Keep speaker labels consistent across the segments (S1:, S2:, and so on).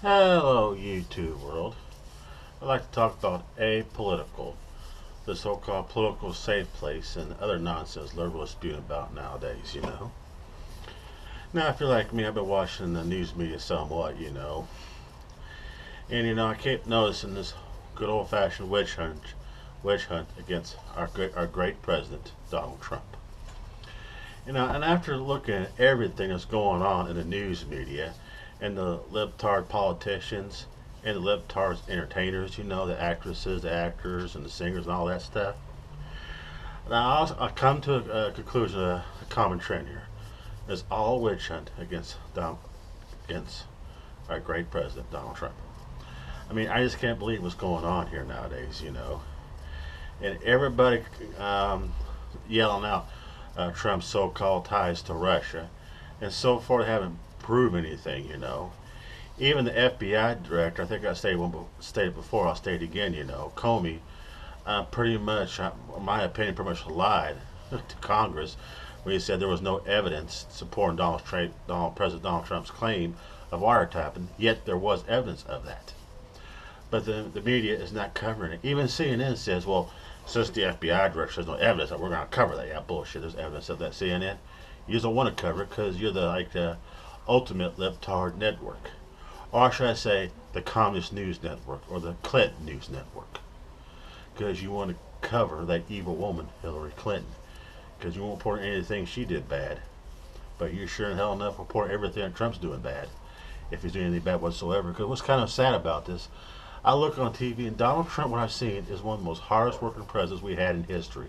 S1: Hello, YouTube world. I'd like to talk about Apolitical, the so-called political safe place, and other nonsense liberals spewing about nowadays. Now, if you're like me, I've been watching the news media somewhat. And, I keep noticing this good old-fashioned witch hunt against our great president, Donald Trump. And after looking at everything that's going on in the news media, and the libtard politicians and the libtard entertainers, the actresses, the actors, and the singers, and all that stuff. Now, I come to a conclusion, a common trend here. It's all witch hunt against our great president, Donald Trump. I mean, I just can't believe what's going on here nowadays. And everybody yelling out Trump's so-called ties to Russia. And so far, they haven't prove anything. Even the FBI director, I think I stated before, I'll state again, Comey, pretty much, in my opinion, pretty much lied to Congress when he said there was no evidence supporting President Donald Trump's claim of wiretapping, yet there was evidence of that. But the media is not covering it. Even CNN says, well, since the FBI director says no evidence, we're going to cover that. Yeah, bullshit, there's evidence of that. CNN, you just don't want to cover it because you're the ultimate libtard network, or should I say the Communist News Network or the Clinton News Network, because you want to cover that evil woman Hillary Clinton, because you won't report anything she did bad, but you sure in hell enough report everything that Trump's doing bad, if he's doing anything bad whatsoever. Because what's kind of sad about this, I look on TV and Donald Trump, what I've seen, is one of the most hardest working presidents we had in history,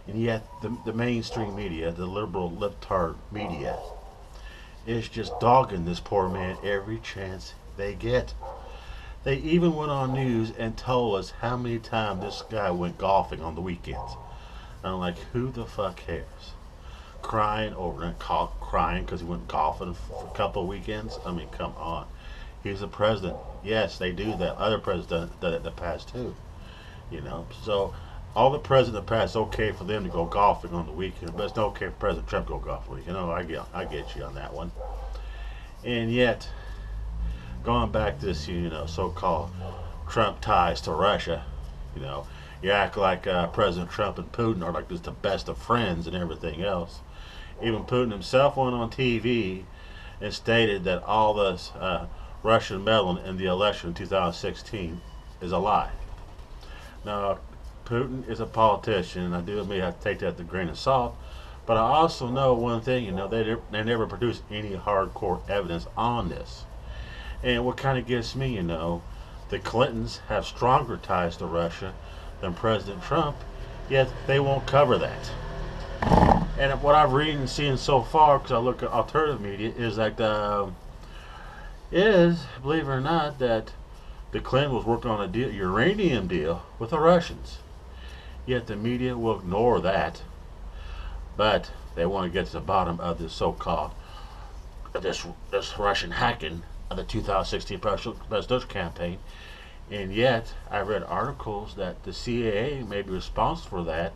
S1: and yet the mainstream media, the liberal libtard media, is just dogging this poor man every chance they get. They even went on news and told us how many times this guy went golfing on the weekends. And I'm like, who the fuck cares? Crying over it, crying because he went golfing for a couple of weekends. I mean, come on. He's the president. Yes, they do that. Other presidents done it in the past too. So all the presidents in the past, it's okay for them to go golfing on the weekend, but it's not okay for President Trump to go golfing. I get you on that one. And yet, going back to this, so-called Trump ties to Russia, you act like President Trump and Putin are like just the best of friends and everything else. Even Putin himself went on TV and stated that all this Russian meddling in the election in 2016 is a lie. Now, Putin is a politician, and I do admit I have to take that with a grain of salt. But I also know one thing, they never produced any hardcore evidence on this. And what kind of gets me, the Clintons have stronger ties to Russia than President Trump, yet they won't cover that. And what I've read and seen so far, because I look at alternative media, is like believe it or not, that the Clinton was working on a uranium deal with the Russians. Yet the media will ignore that, but they want to get to the bottom of this so-called this Russian hacking of the 2016 presidential campaign. And yet, I read articles that the CIA may be responsible for that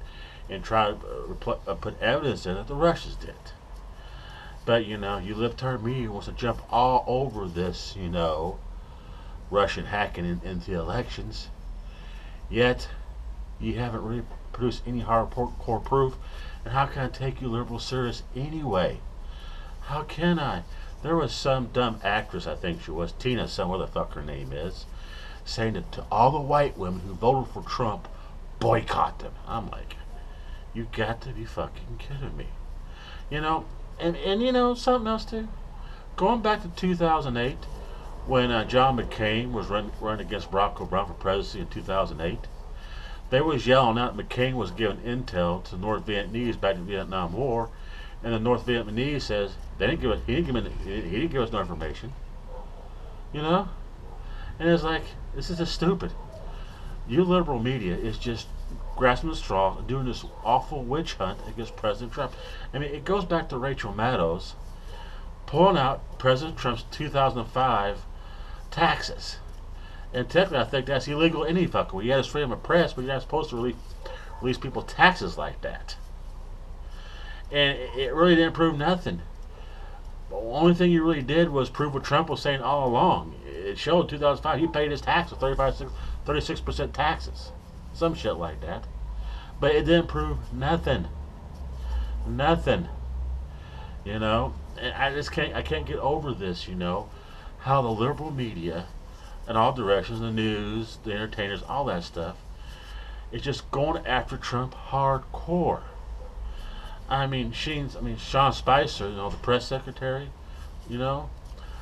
S1: and try to put evidence in that the Russians did. But you libtard media wants to jump all over this, Russian hacking into the elections. Yet, you haven't really produced any hardcore proof. And how can I take you liberals serious anyway? How can I? There was some dumb actress, I think she was, Tina, some other fuck her name is, saying that to all the white women who voted for Trump, boycott them. I'm like, you got to be fucking kidding me. And something else too. Going back to 2008, when John McCain was running against Barack Obama for presidency in 2008, they was yelling out McCain was giving intel to North Vietnamese back in the Vietnam War, and the North Vietnamese says he didn't give us no information. And it's like, this is just stupid. You liberal media is just grasping the straw and doing this awful witch hunt against President Trump. I mean, it goes back to Rachel Maddow pulling out President Trump's 2005 taxes. And technically, I think that's illegal any fucking way. You have freedom of press, but you're not supposed to release people taxes like that. And it really didn't prove nothing. The only thing you really did was prove what Trump was saying all along. it showed in 2005 he paid his taxes, 36% taxes, some shit like that. But it didn't prove nothing, nothing. You know, and I can't get over this. You know, how the liberal media, in all directions, the news, the entertainers, all that stuff, is just going after Trump hardcore. Sean Spicer, you know, the press secretary, you know,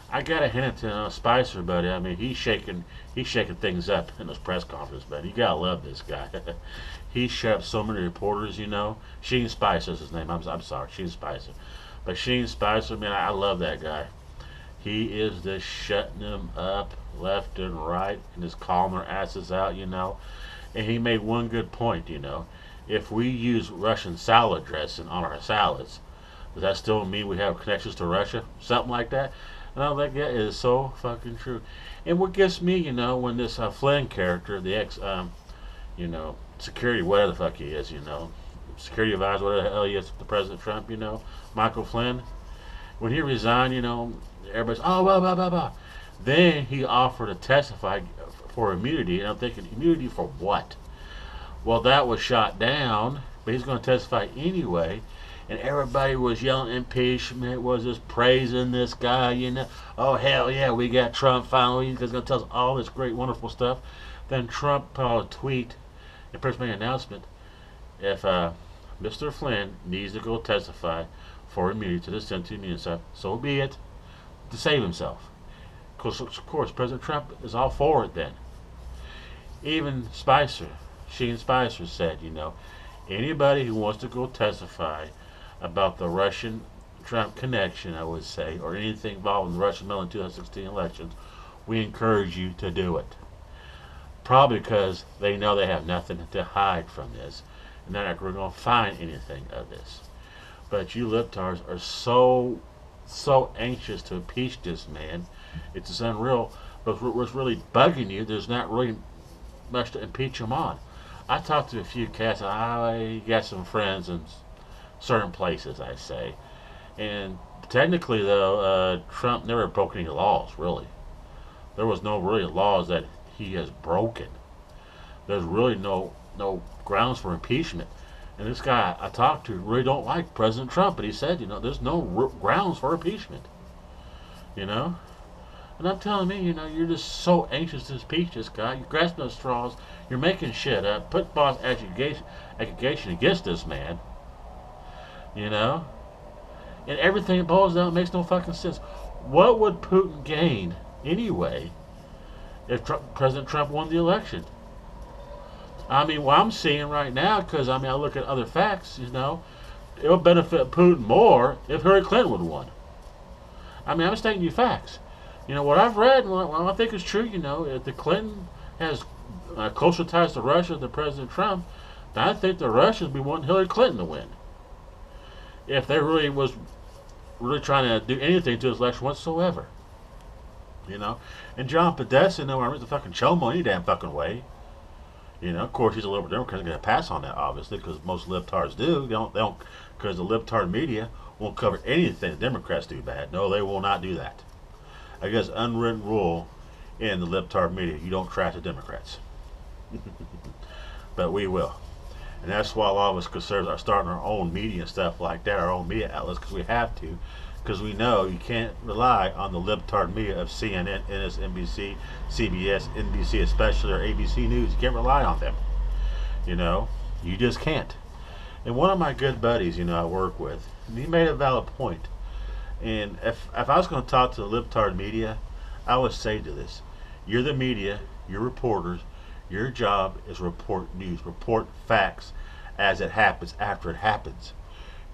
S1: I gotta hand it to Spicer, buddy. I mean, he's shaking things up in those press conferences, buddy. You gotta love this guy. He shut up so many reporters, you know. Sheen Spicer's his name. I'm sorry, Sheen Spicer. But Sheen Spicer, man, I love that guy. He is just shutting them up left and right and just calling their asses out, you know. And he made one good point, you know. If we use Russian salad dressing on our salads, does that still mean we have connections to Russia? Something like that? And I'm like, yeah, it is so fucking true. And what gets me, you know, when this Flynn character, the ex, you know, security, whatever the fuck he is, you know, security advisor, whatever the hell he is to President Trump, you know, Michael Flynn, when he resigned, you know, everybody's, oh, blah, blah, blah, blah. Then he offered to testify for immunity, and I'm thinking, immunity for what? Well, that was shot down, but he's going to testify anyway. And everybody was yelling impeachment, was just praising this guy, you know. Oh, hell yeah, we got Trump finally. He's going to tell us all this great, wonderful stuff. Then Trump put out a tweet and pretty much made an announcement. If Mr. Flynn needs to go testify for immunity to the Senate and stuff, so be it, to save himself. Because, of course, President Trump is all for it then. Even Sheen Spicer said, you know, anybody who wants to go testify about the Russian-Trump connection, I would say, or anything involved in the Russian mail in 2016 elections, we encourage you to do it. Probably because they know they have nothing to hide from this, and they're not going to find anything of this. But you libtards are so anxious to impeach this man. It's just unreal. But what's really bugging you, there's not really much to impeach him on. I talked to a few cats. I got some friends in certain places, I say. And technically, though, Trump never broke any laws, really. There was no really laws that he has broken. There's really no grounds for impeachment. And this guy I talked to really don't like President Trump, but he said, you know, there's no grounds for impeachment. You know? And I'm telling me, you know, you're just so anxious to impeach this guy. You're grasping those straws. You're making shit up. Put false accusation against this man. You know? And everything it boils down makes no fucking sense. What would Putin gain anyway if President Trump won the election? I mean, what I'm seeing right now, because I look at other facts, you know, it would benefit Putin more if Hillary Clinton would have won. I'm just stating you facts. You know, what I've read, and what I think is true, you know, if the Clinton has closer ties to Russia than President Trump, then I think the Russians would be wanting Hillary Clinton to win. If they was trying to do anything to this election whatsoever. You know? And John Podesta, you know, I the fucking chomo any damn fucking way. You know, of course, he's a liberal Democrat. He's going to pass on that, obviously, because most libtards do. They don't, because the libtard media won't cover anything the Democrats do bad. No, they will not do that. I guess unwritten rule in the libtard media: you don't trash the Democrats. But we will, and that's why a lot of us conservatives are starting our own media and stuff like that, our own media outlets, because we have to, because we know you can't rely on the libtard media of CNN, MSNBC, CBS, NBC especially, or ABC News. You can't rely on them. You know, you just can't. And one of my good buddies, you know, I work with, he made a valid point. And if I was going to talk to the libtard media, I would say to this: you're the media, you're reporters. Your job is report news, report facts as it happens, after it happens.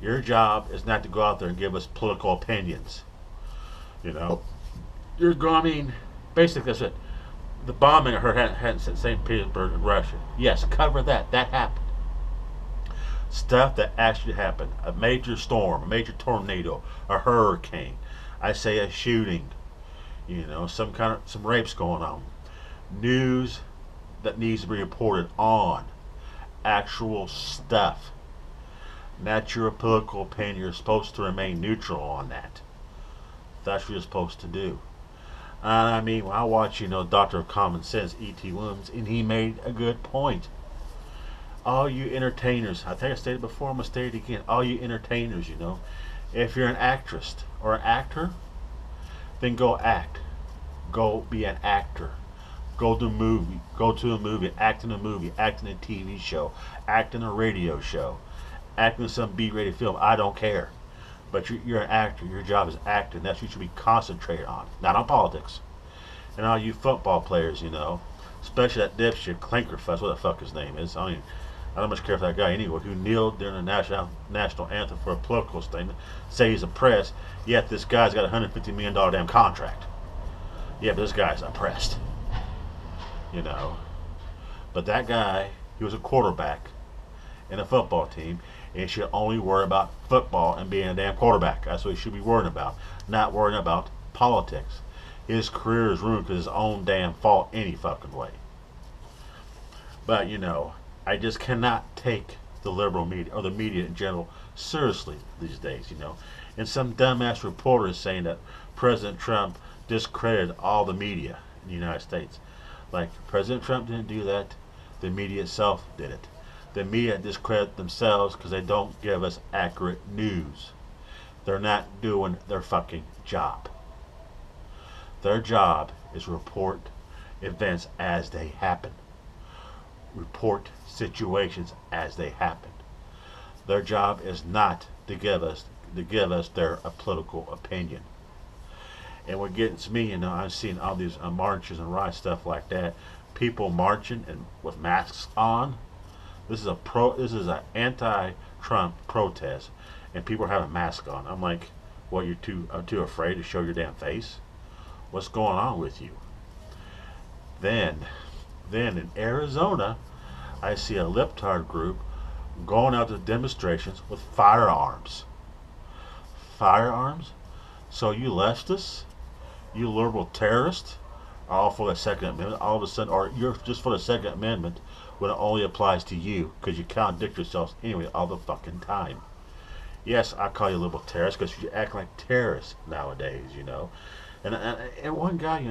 S1: Your job is not to go out there and give us political opinions. You know, basically that's it. The bombing I heard happened in St. Petersburg in Russia. Yes, cover that. That happened. Stuff that actually happened. A major storm, a major tornado, a hurricane. I say a shooting. You know, some rapes going on. News that needs to be reported on. Actual stuff. Not your political opinion. You're supposed to remain neutral on that. That's what you're supposed to do. I mean, when I watch, Doctor of Common Sense, E.T. Williams, and he made a good point. All you entertainers, I think I stated before, I'm going to state it again. All you entertainers, if you're an actress or an actor, then go act. Go be an actor. Go to a movie. Go to a movie. Act in a movie. Act in a TV show. Act in a radio show. Act in some B-rated film. I don't care. But you're an actor. Your job is acting. That's what you should be concentrated on. Not on politics. And all you football players, especially that dipshit Clinkerfuss, what the fuck his name is. I don't much care for that guy anyway, who kneeled during the national anthem for a political statement, say he's oppressed, yet this guy's got a $150 million damn contract. Yeah, but this guy's oppressed. But that guy, he was a quarterback in a football team, and he should only worry about football and being a damn quarterback. That's what he should be worrying about, not worrying about politics. His career is ruined because his own damn fault any fucking way. But, I just cannot take the liberal media, or the media in general, seriously these days, And some dumbass reporter is saying that President Trump discredited all the media in the United States. Like, President Trump didn't do that. The media itself did it. The media discredit themselves because they don't give us accurate news. They're not doing their fucking job. Their job is report events as they happen. Report situations as they happen. Their job is not to give us their political opinion. And what gets me, I've seen all these marches and riots, stuff like that. People marching and with masks on. This is an anti-Trump protest, and people are having masks on. I'm like, what? You're too afraid to show your damn face? What's going on with you? Then in Arizona, I see a libtard group going out to demonstrations with firearms. Firearms? So you leftists, you liberal terrorists, are all for the Second Amendment, all of a sudden, or you're just for the Second Amendment when it only applies to you, because you contradict yourselves anyway all the fucking time. Yes, I call you liberal terrorists because you act like terrorists nowadays, And one guy,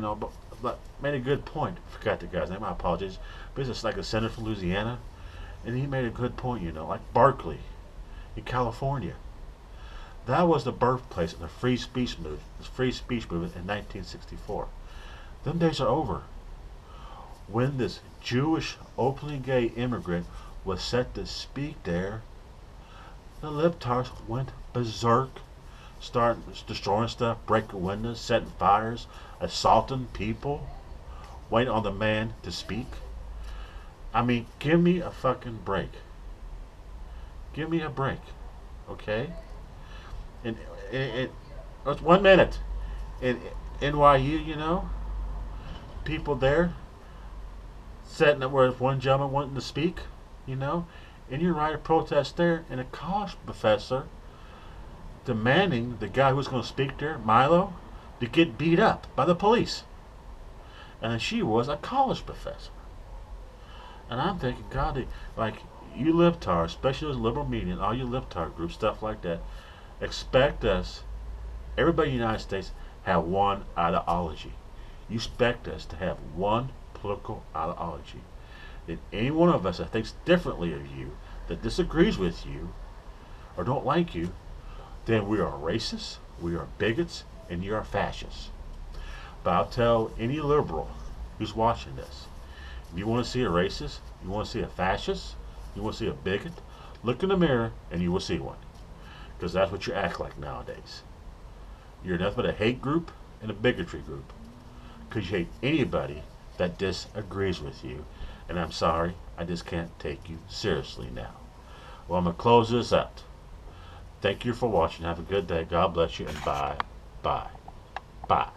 S1: but made a good point. I forgot the guy's name. I apologize. But he's just like a senator from Louisiana, and he made a good point. Like Berkeley, in California. That was the birthplace of the free speech movement. The free speech movement in 1964. Them days are over. When this Jewish, openly gay immigrant was set to speak there, the libtards went berserk. Start destroying stuff, breaking windows, setting fires, assaulting people, waiting on the man to speak. I mean, give me a fucking break. Give me a break, okay? And it's 1 minute. In NYU, people there sitting up where one gentleman wanting to speak, and you write a protest there, and a college professor demanding the guy who was going to speak there, Milo, to get beat up by the police. And she was a college professor. And I'm thinking, God, like, you libtards, especially those liberal media and all you libtard groups, stuff like that, expect us, everybody in the United States, have one ideology. You expect us to have one political ideology. That any one of us that thinks differently of you, that disagrees with you, or don't like you, then we are racists, we are bigots, and you are fascists. But I'll tell any liberal who's watching this, if you want to see a racist, you want to see a fascist, you want to see a bigot, look in the mirror and you will see one. Because that's what you act like nowadays. You're nothing but a hate group and a bigotry group. Because you hate anybody that disagrees with you. And I'm sorry, I just can't take you seriously now. Well, I'm going to close this out. Thank you for watching. Have a good day. God bless you, and bye. Bye. Bye.